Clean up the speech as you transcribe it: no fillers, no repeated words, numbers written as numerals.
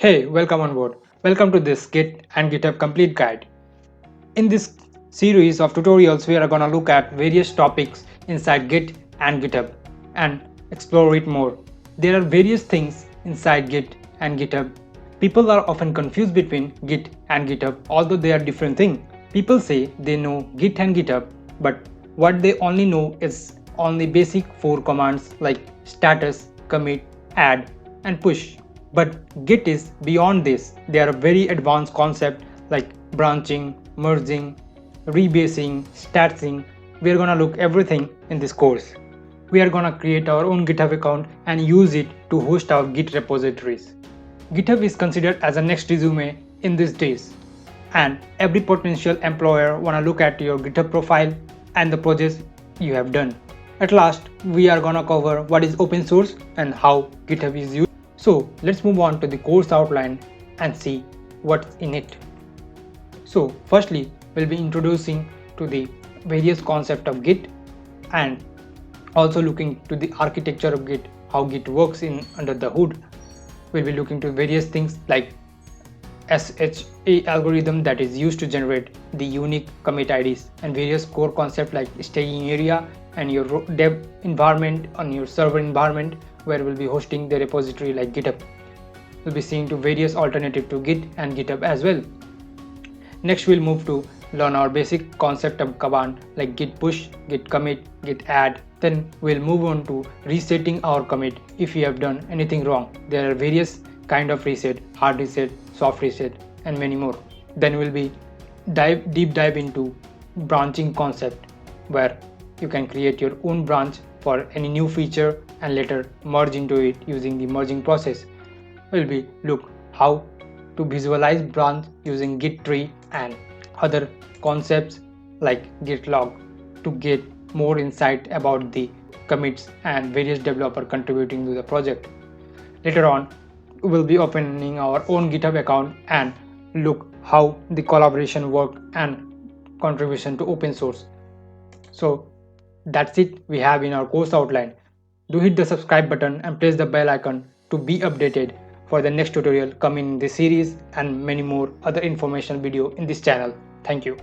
Hey, welcome on board. Welcome to this Git and GitHub complete guide. In this series of tutorials, we are going to look at various topics inside Git and GitHub and explore it more. There are various things inside Git and GitHub. People are often confused between Git and GitHub, although they are different things. People say they know Git and GitHub, but what they only know is only basic four commands like status, commit, add, and push. But Git is beyond this. There are very advanced concepts like branching, merging, rebasing, statsing. We are gonna look everything in this course. We are gonna create our own GitHub account and use it to host our Git repositories. GitHub is considered as a next resume in these days, and every potential employer wanna look at your GitHub profile and the projects you have done. At last, we are gonna cover what is open source and how GitHub is used. So let's move on to the course outline and see what's in it. So firstly, we'll be introducing to the various concepts of Git and also looking to the architecture of Git, how Git works in under the hood. We'll be looking to various things like SHA algorithm that is used to generate the unique commit IDs and various core concepts like staging area and your dev environment on your server environment where we'll be hosting the repository like GitHub. We'll be seeing to various alternatives to Git and GitHub as well. Next, we'll move to learn our basic concept of command like git push, git commit, git add. Then we'll move on to resetting our commit if we have done anything wrong. There are various kind of reset, hard reset, soft reset, and many more. Then we'll be deep dive into branching concept where you can create your own branch for any new feature and later merge into it using the merging process. We'll be look how to visualize branch using Git tree and other concepts like Git log to get more insight about the commits and various developer contributing to the project. Later on, we will be opening our own GitHub account and look how the collaboration work and contribution to open source. So that's it we have in our course outline. Do hit the subscribe button and press the bell icon to be updated for the next tutorial coming in this series and many more other informational video in this channel. Thank you.